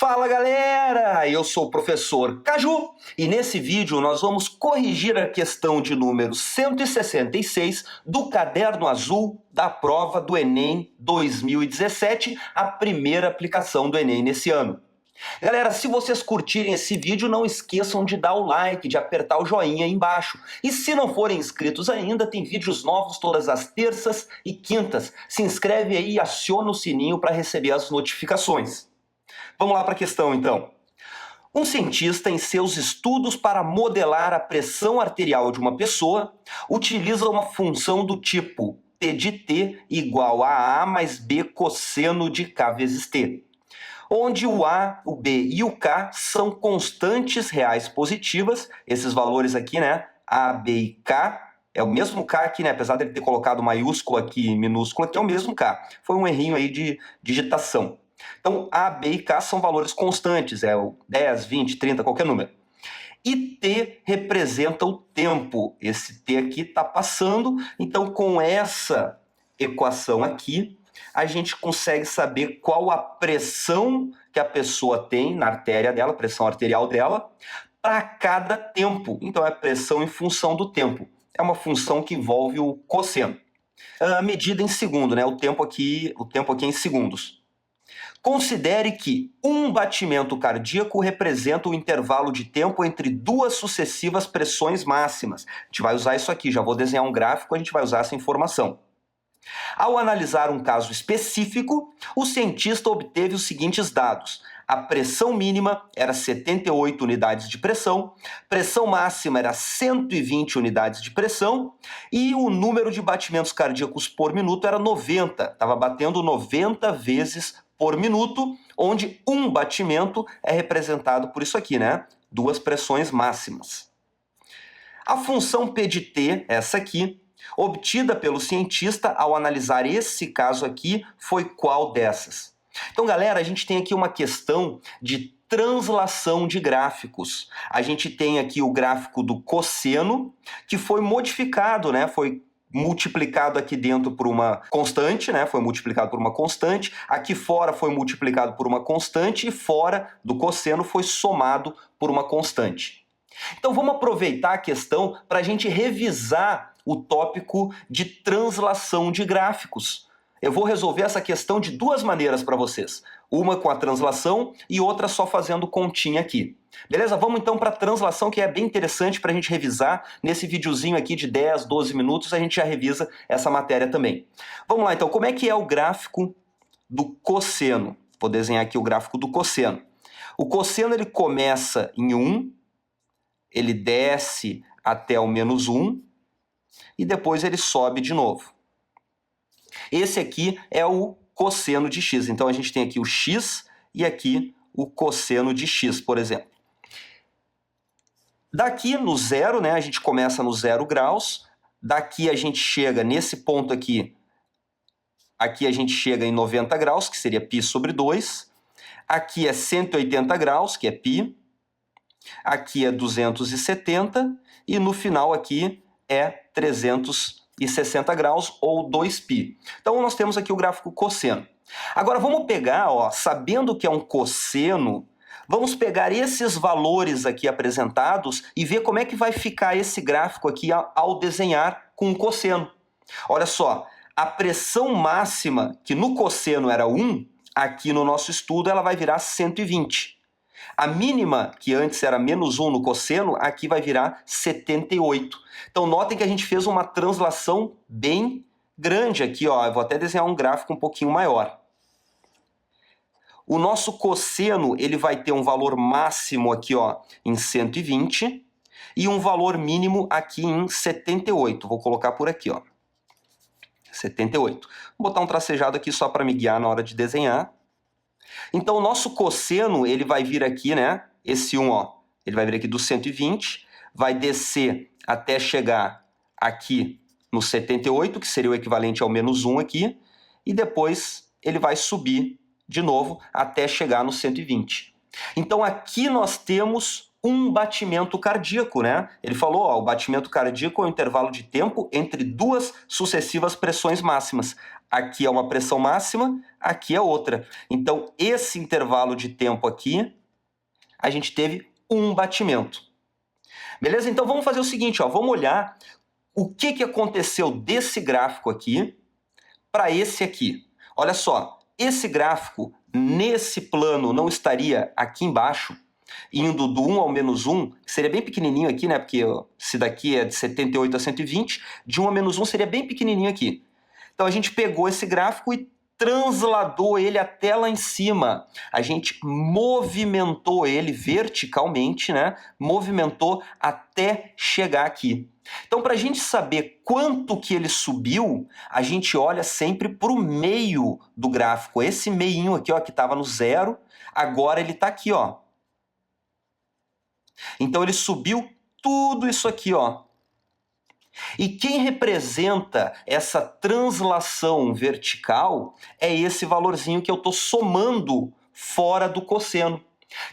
Fala galera, eu sou o professor Caju e nesse vídeo nós vamos corrigir a questão de número 166 do caderno azul da prova do Enem 2017, a primeira aplicação do Enem nesse ano. Galera, se vocês curtirem esse vídeo, não esqueçam de dar o like, de apertar o joinha aí embaixo. E se não forem inscritos ainda, tem vídeos novos todas as terças e quintas. Se inscreve aí e aciona o sininho para receber as notificações. Vamos lá para a questão, então. Um cientista, em seus estudos para modelar a pressão arterial de uma pessoa, utiliza uma função do tipo P de T igual a mais B cosseno de K vezes T, onde o A, o B e o K são constantes reais positivas, esses valores aqui, né, A, B e K, é o mesmo K aqui, né, apesar de ele ter colocado maiúsculo aqui e minúsculo aqui, é o mesmo K, foi um errinho aí de digitação. Então, A, B e K são valores constantes, é o 10, 20, 30, qualquer número. E T representa o tempo, esse T aqui está passando, então com essa equação aqui, a gente consegue saber qual a pressão que a pessoa tem na artéria dela, pressão arterial dela, para cada tempo. Então é a pressão em função do tempo. É uma função que envolve o cosseno. Medida em segundo, né? O tempo aqui é em segundos. Considere que um batimento cardíaco representa o intervalo de tempo entre duas sucessivas pressões máximas. A gente vai usar isso aqui, já vou desenhar um gráfico, a gente vai usar essa informação. Ao analisar um caso específico, o cientista obteve os seguintes dados. A pressão mínima era 78 unidades de pressão, pressão máxima era 120 unidades de pressão e o número de batimentos cardíacos por minuto era 90. Estava batendo 90 vezes por minuto, onde um batimento é representado por isso aqui, né? Duas pressões máximas. A função P de T, essa aqui, obtida pelo cientista ao analisar esse caso aqui, foi qual dessas? Então, galera, a gente tem aqui uma questão de translação de gráficos. A gente tem aqui o gráfico do cosseno, que foi modificado, né? Foi multiplicado aqui dentro por uma constante, né? Foi multiplicado por uma constante. Aqui fora foi multiplicado por uma constante e fora do cosseno foi somado por uma constante. Então, vamos aproveitar a questão para a gente revisar o tópico de translação de gráficos. Eu vou resolver essa questão de duas maneiras para vocês. Uma com a translação e outra só fazendo continha aqui. Beleza? Vamos então para a translação, que é bem interessante para a gente revisar. Nesse videozinho aqui de 10, 12 minutos, a gente já revisa essa matéria também. Vamos lá então, como é que é o gráfico do cosseno? Vou desenhar aqui o gráfico do cosseno. O cosseno ele começa em 1, ele desce até o menos 1, e depois ele sobe de novo. Esse aqui é o cosseno de x. Então a gente tem aqui o x e aqui o cosseno de x, por exemplo. Daqui no zero, né, a gente começa no 0 graus. Daqui a gente chega nesse ponto aqui. Aqui a gente chega em 90 graus, que seria π sobre 2. Aqui é 180 graus, que é π. Aqui é 270. E no final aqui é 360 graus ou 2π. Então nós temos aqui o gráfico cosseno. Agora vamos pegar, ó, sabendo que é um cosseno, vamos pegar esses valores aqui apresentados e ver como é que vai ficar esse gráfico aqui ao desenhar com o cosseno. Olha só, a pressão máxima, que no cosseno era 1, aqui no nosso estudo ela vai virar 120. A mínima, que antes era menos 1 no cosseno, aqui vai virar 78. Então notem que a gente fez uma translação bem grande aqui, ó. Eu vou até desenhar um gráfico um pouquinho maior. O nosso cosseno, ele vai ter um valor máximo aqui, ó, em 120 e um valor mínimo aqui em 78. Vou colocar por aqui, ó. 78. Vou botar um tracejado aqui só para me guiar na hora de desenhar. Então o nosso cosseno, ele vai vir aqui, né? Esse 1, ó, ele vai vir aqui do 120, vai descer até chegar aqui no 78, que seria o equivalente ao menos 1 aqui, e depois ele vai subir de novo até chegar no 120. Então aqui nós temos um batimento cardíaco, né? Ele falou, ó, o batimento cardíaco é o intervalo de tempo entre duas sucessivas pressões máximas. aqui é uma pressão máxima, aqui é outra. Então, esse intervalo de tempo aqui, a gente teve um batimento. Beleza? Então, vamos fazer o seguinte, ó, vamos olhar o que aconteceu desse gráfico aqui para esse aqui. Olha só, esse gráfico, nesse plano, não estaria aqui embaixo, indo do 1 ao menos 1, que seria bem pequenininho aqui, né? Porque se daqui é de 78 a 120, de 1 a menos 1 seria bem pequenininho aqui. Então a gente pegou esse gráfico e transladou ele até lá em cima. A gente movimentou ele verticalmente, né? Movimentou até chegar aqui. Então, para a gente saber quanto que ele subiu, a gente olha sempre para o meio do gráfico. Esse meinho aqui, ó, que estava no 0, agora ele está aqui, ó. Então ele subiu tudo isso aqui, ó. E quem representa essa translação vertical é esse valorzinho que eu estou somando fora do cosseno.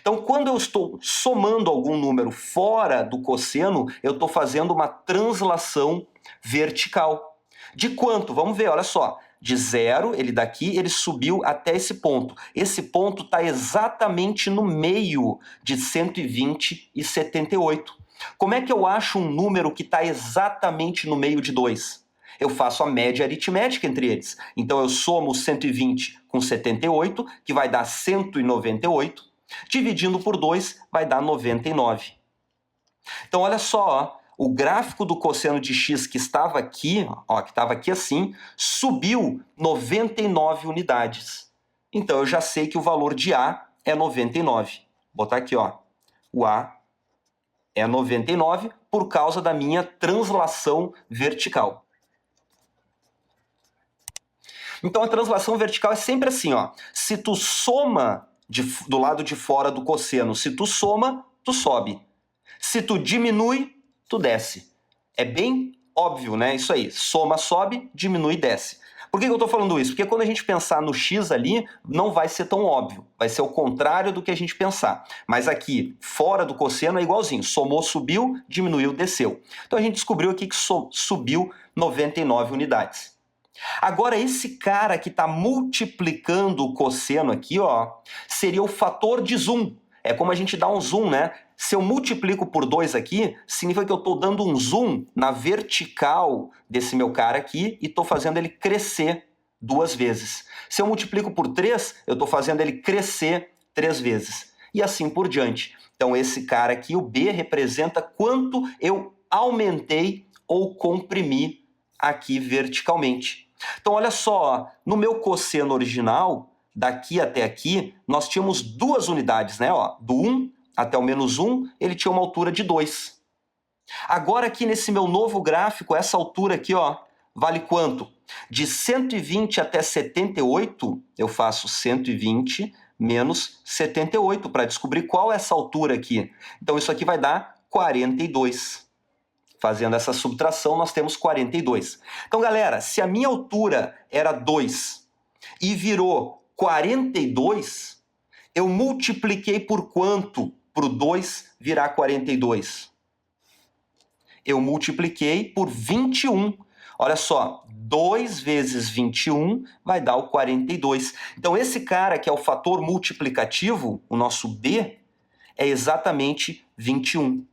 Então, quando eu estou somando algum número fora do cosseno, eu estou fazendo uma translação vertical. De quanto? Vamos ver, olha só. De 0, ele daqui, ele subiu até esse ponto. Esse ponto está exatamente no meio de 120 e 78. Como é que eu acho um número que está exatamente no meio de 2? Eu faço a média aritmética entre eles. Então eu somo 120 com 78, que vai dar 198. Dividindo por 2 vai dar 99. Então olha só, ó, o gráfico do cosseno de x que estava aqui, ó, que estava aqui assim, subiu 99 unidades. Então eu já sei que o valor de A é 99. Vou botar aqui, ó, o A é 99 por causa da minha translação vertical. Então a translação vertical é sempre assim, ó. Se tu soma do lado de fora do cosseno, se tu soma, tu sobe. Se tu diminui, tu desce. É bem óbvio, né? Isso aí. Soma, sobe, diminui, desce. Por que eu estou falando isso? Porque quando a gente pensar no x ali, não vai ser tão óbvio. Vai ser o contrário do que a gente pensar. Mas aqui, fora do cosseno, é igualzinho. Somou, subiu, diminuiu, desceu. Então a gente descobriu aqui que subiu 99 unidades. Agora, esse cara que está multiplicando o cosseno aqui, ó, seria o fator de zoom. É como a gente dá um zoom, né? Se eu multiplico por 2 aqui, significa que eu estou dando um zoom na vertical desse meu cara aqui e estou fazendo ele crescer 2 vezes. Se eu multiplico por 3, eu estou fazendo ele crescer 3 vezes. E assim por diante. Então esse cara aqui, o B, representa quanto eu aumentei ou comprimi aqui verticalmente. Então olha só, no meu cosseno original, daqui até aqui, nós tínhamos 2 unidades, né? Ó, do 1 até o menos 1, ele tinha uma altura de 2. Agora aqui nesse meu novo gráfico, essa altura aqui, ó, vale quanto? De 120 até 78, eu faço 120 menos 78 para descobrir qual é essa altura aqui. Então isso aqui vai dar 42. Fazendo essa subtração, nós temos 42. Então, galera, se a minha altura era 2 e virou 42, eu multipliquei por quanto para o 2 virar 42? Eu multipliquei por 21. Olha só, 2 vezes 21 vai dar o 42. Então, esse cara que é o fator multiplicativo, o nosso B, é exatamente 21.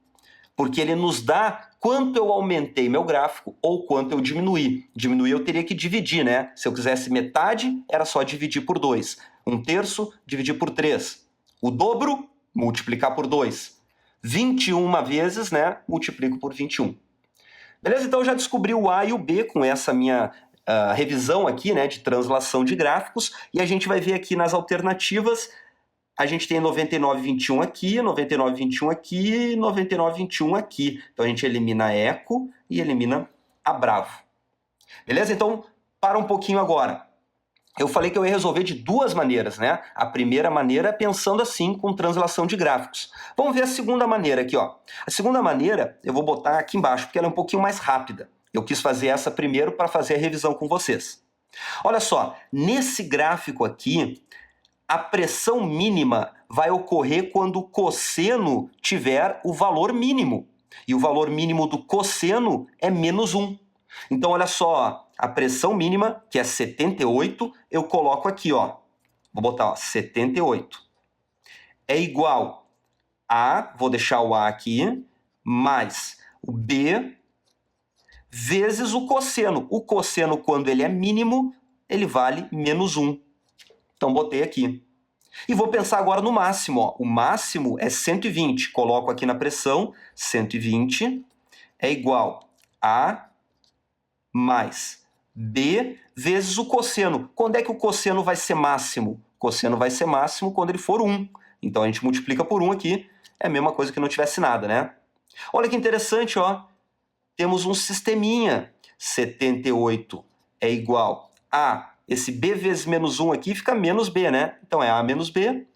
Porque ele nos dá quanto eu aumentei meu gráfico ou quanto eu diminuí. Diminuir eu teria que dividir, né? Se eu quisesse metade, era só dividir por 2. 1/3, dividir por 3. O dobro, multiplicar por 2. 21 vezes, né? Multiplico por 21. Beleza? Então eu já descobri o A e o B com essa minha revisão aqui, né? De translação de gráficos. E a gente vai ver aqui nas alternativas. A gente tem 99,21 aqui, 99,21 aqui, 99,21 aqui. Então a gente elimina a Eco e elimina a Bravo. Beleza? Então, para um pouquinho agora. Eu falei que eu ia resolver de 2 maneiras, né? A primeira maneira é pensando assim, com translação de gráficos. Vamos ver a segunda maneira aqui, ó. A segunda maneira eu vou botar aqui embaixo, porque ela é um pouquinho mais rápida. Eu quis fazer essa primeiro para fazer a revisão com vocês. Olha só, nesse gráfico aqui, a pressão mínima vai ocorrer quando o cosseno tiver o valor mínimo. E o valor mínimo do cosseno é menos 1. Então, olha só, ó, a pressão mínima, que é 78, eu coloco aqui, ó. Vou botar, ó, 78. É igual a, vou deixar o A aqui, mais o B vezes o cosseno. O cosseno, quando ele é mínimo, ele vale menos 1. Então, botei aqui. E vou pensar agora no máximo. Ó. O máximo é 120. Coloco aqui na pressão, 120 é igual a mais B vezes o cosseno. Quando é que o cosseno vai ser máximo? O cosseno vai ser máximo quando ele for 1. Então, a gente multiplica por 1 aqui. É a mesma coisa que não tivesse nada, né? Olha que interessante, ó. Temos um sisteminha. 78 é igual a... Esse B vezes menos 1 aqui fica menos B, né? Então é A menos B.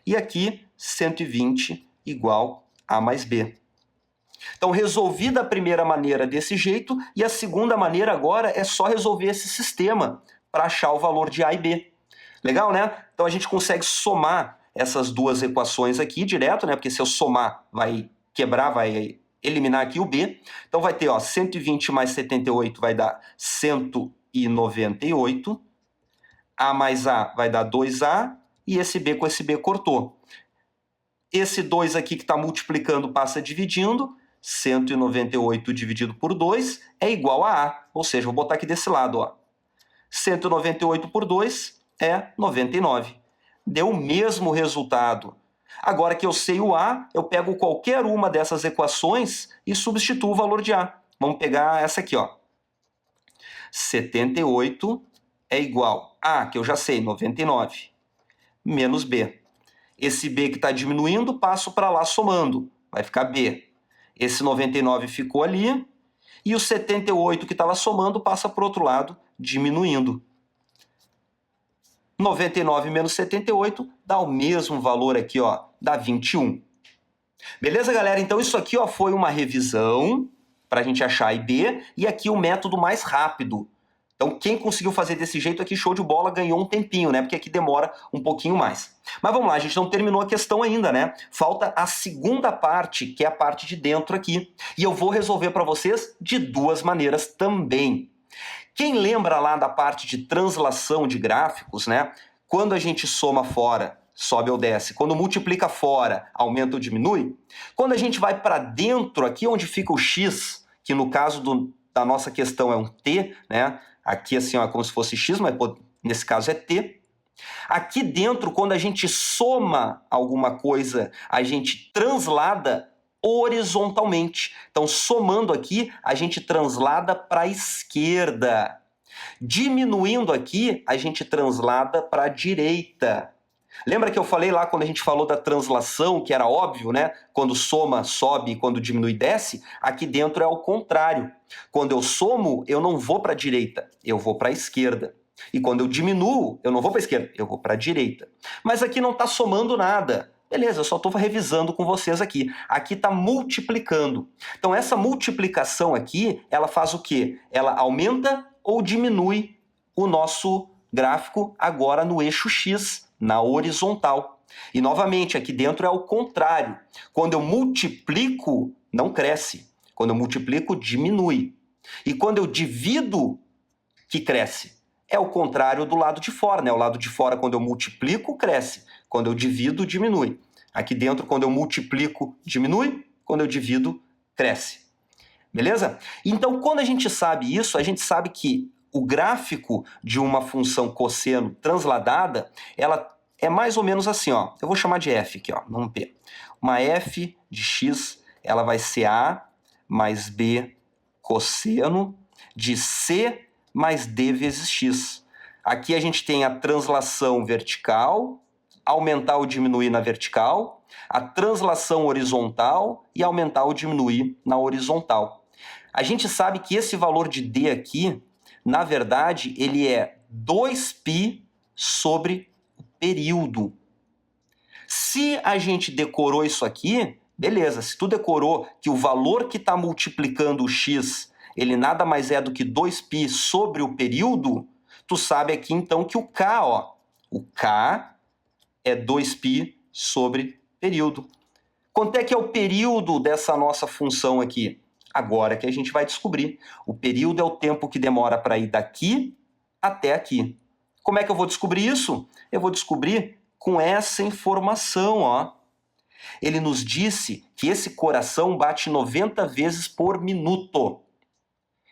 E aqui, 120 igual A mais B. Então, resolvi da primeira maneira desse jeito, e a segunda maneira agora é só resolver esse sistema para achar o valor de A e B. Legal, né? Então, a gente consegue somar essas duas equações aqui direto, né? Porque se eu somar, vai quebrar, vai eliminar aqui o B. Então, vai ter, ó, 120 mais 78 vai dar 198. A mais A vai dar 2A, e esse B com esse B cortou. Esse 2 aqui que está multiplicando passa dividindo, 198 dividido por 2 é igual a A, ou seja, vou botar aqui desse lado, ó. 198 por 2 é 99. Deu o mesmo resultado. Agora que eu sei o A, eu pego qualquer uma dessas equações e substituo o valor de A. Vamos pegar essa aqui, ó. 78 é igual a, que eu já sei, 99, menos B. Esse B que está diminuindo, passo para lá somando. Vai ficar B. Esse 99 ficou ali. E o 78 que estava somando passa para o outro lado, diminuindo. 99 menos 78 dá o mesmo valor aqui, ó, dá 21. Beleza, galera? Então isso aqui, ó, foi uma revisão para a gente achar A e B. E aqui o método mais rápido. Então, quem conseguiu fazer desse jeito aqui, show de bola, ganhou um tempinho, né? Porque aqui demora um pouquinho mais. Mas vamos lá, a gente não terminou a questão ainda, né? Falta a segunda parte, que é a parte de dentro aqui. E eu vou resolver para vocês de duas maneiras também. Quem lembra lá da parte de translação de gráficos, né? Quando a gente soma fora, sobe ou desce. Quando multiplica fora, aumenta ou diminui. Quando a gente vai para dentro, aqui onde fica o x, que no caso da nossa questão é um t, né? Aqui assim, ó, é como se fosse x, mas nesse caso é t. Aqui dentro, quando a gente soma alguma coisa, a gente translada horizontalmente. Então, somando aqui, a gente translada para a esquerda. Diminuindo aqui, a gente translada para a direita. Lembra que eu falei lá quando a gente falou da translação, que era óbvio, né? Quando soma, sobe, quando diminui, desce. Aqui dentro é o contrário. Quando eu somo, eu não vou para a direita, eu vou para a esquerda. E quando eu diminuo, eu não vou para a esquerda, eu vou para a direita. Mas aqui não está somando nada. Beleza, eu só estou revisando com vocês aqui. Aqui está multiplicando. Então essa multiplicação aqui, ela faz o quê? Ela aumenta ou diminui o nosso gráfico agora no eixo X, na horizontal. E novamente, aqui dentro é o contrário. Quando eu multiplico, não cresce. Quando eu multiplico, diminui. E quando eu divido, que cresce. É o contrário do lado de fora, né? O lado de fora, quando eu multiplico, cresce. Quando eu divido, diminui. Aqui dentro, quando eu multiplico, diminui. Quando eu divido, cresce. Beleza? Então, quando a gente sabe isso, a gente sabe que o gráfico de uma função cosseno transladada, ela é mais ou menos assim, ó. Eu vou chamar de f aqui, ó. Vamos ver. Uma f de x, ela vai ser a mais b cosseno de c mais d vezes x. Aqui a gente tem a translação vertical, aumentar ou diminuir na vertical, a translação horizontal e aumentar ou diminuir na horizontal. A gente sabe que esse valor de d aqui, na verdade, ele é 2π sobre o período. Se a gente decorou isso aqui, beleza. Se tu decorou que o valor que está multiplicando o x, ele nada mais é do que 2π sobre o período, tu sabe aqui então que o k, ó, o k é 2π sobre período. Quanto é que é o período dessa nossa função aqui? Agora que a gente vai descobrir. O período é o tempo que demora para ir daqui até aqui. Como é que eu vou descobrir isso? Eu vou descobrir com essa informação, ó. Ele nos disse que esse coração bate 90 vezes por minuto.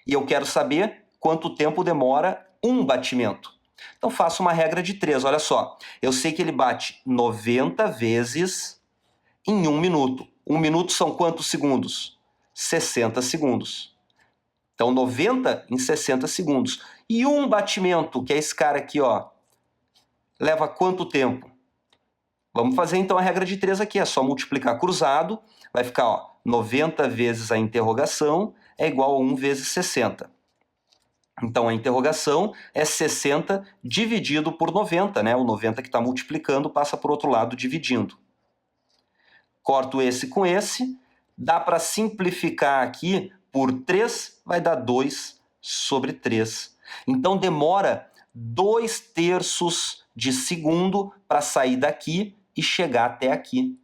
E eu quero saber quanto tempo demora um batimento. Então faço uma regra de 3, olha só. Eu sei que ele bate 90 vezes em 1 minuto. 1 minuto são quantos segundos? 60 segundos. Então 90 em 60 segundos. E um batimento, que é esse cara aqui, ó, leva quanto tempo? Vamos fazer então a regra de 3 aqui, é só multiplicar cruzado, vai ficar, ó, 90 vezes a interrogação é igual a 1 vezes 60. Então a interrogação é 60 dividido por 90, né? O 90 que está multiplicando passa para o outro lado dividindo. Corto esse com esse, dá para simplificar aqui por 3, vai dar 2 sobre 3. Então demora 2/3 de segundo para sair daqui e chegar até aqui.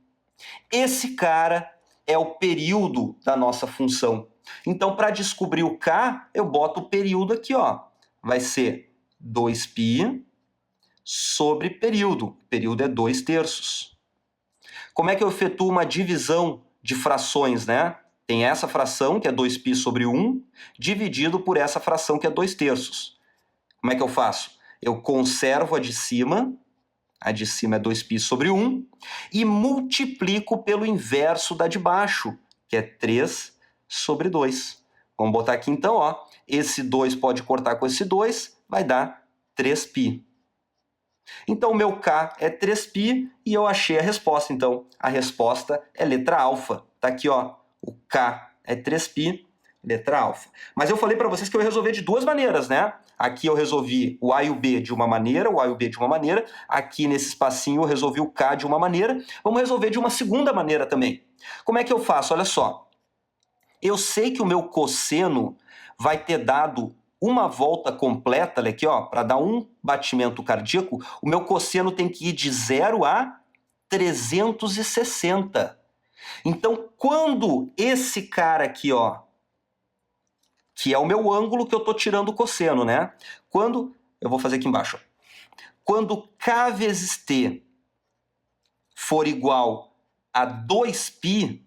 Esse cara é o período da nossa função. Então, para descobrir o K, eu boto o período aqui, ó. Vai ser 2π sobre período. Período é 2/3. Como é que eu efetuo uma divisão de frações, né? Tem essa fração, que é 2π sobre 1, dividido por essa fração, que é 2/3. Como é que eu faço? Eu conservo a de cima é 2π sobre 1, e multiplico pelo inverso da de baixo, que é 3 sobre 2. Vamos botar aqui então, ó, esse 2 pode cortar com esse 2, vai dar 3π. Então o meu K é 3π e eu achei a resposta. Então a resposta é letra alfa. Tá aqui, ó, o K é 3π, letra alfa. Mas eu falei para vocês que eu ia resolver de duas maneiras, né? Aqui eu resolvi o A e o B de uma maneira, o A e o B de uma maneira. Aqui nesse espacinho eu resolvi o K de uma maneira. Vamos resolver de uma segunda maneira também. Como é que eu faço? Olha só. Eu sei que o meu cosseno vai ter dado uma volta completa, olha aqui, ó, para dar um batimento cardíaco, o meu cosseno tem que ir de 0 a 360. Então, quando esse cara aqui, ó, que é o meu ângulo que eu estou tirando o cosseno, né? Quando, eu vou fazer aqui embaixo, ó. Quando K vezes T for igual a 2π,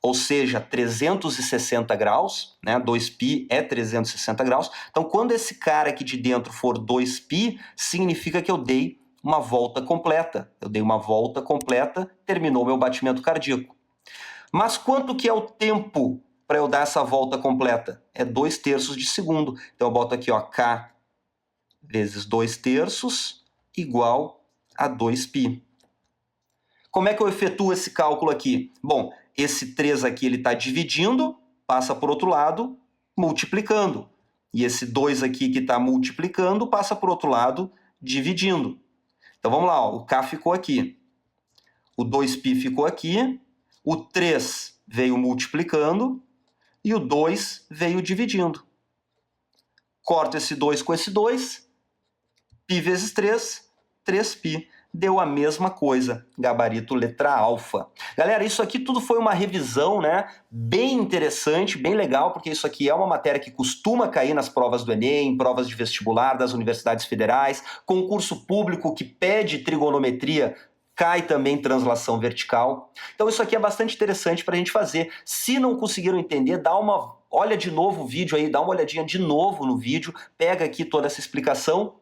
ou seja, 360 graus, né? 2π é 360 graus. Então, quando esse cara aqui de dentro for 2π, significa que eu dei uma volta completa. Eu dei uma volta completa, terminou meu batimento cardíaco. Mas quanto que é o tempo para eu dar essa volta completa? É 2/3 de segundo. Então eu boto aqui, ó, K vezes 2/3 igual a 2π. Como é que eu efetuo esse cálculo aqui? Bom, esse 3 aqui ele está dividindo, passa por outro lado, multiplicando. E esse 2 aqui que está multiplicando, passa por outro lado, dividindo. Então vamos lá, ó, o K ficou aqui. O 2π ficou aqui. O 3 veio multiplicando e o 2 veio dividindo. Corto esse 2 com esse 2, π vezes 3, 3π. Deu a mesma coisa, gabarito letra alfa. Galera, isso aqui tudo foi uma revisão, né? Bem interessante, bem legal, porque isso aqui é uma matéria que costuma cair nas provas do Enem, provas de vestibular das universidades federais, concurso público que pede trigonometria, cai também translação vertical. Então isso aqui é bastante interessante para a gente fazer. Se não conseguiram entender, olha de novo o vídeo aí, dá uma olhadinha de novo no vídeo, pega aqui toda essa explicação,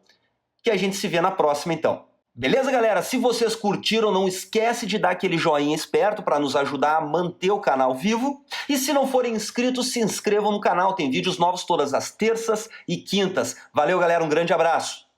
que a gente se vê na próxima então. Beleza, galera? Se vocês curtiram, não esquece de dar aquele joinha esperto para nos ajudar a manter o canal vivo. E se não forem inscritos, se inscrevam no canal, tem vídeos novos todas as terças e quintas. Valeu, galera, um grande abraço!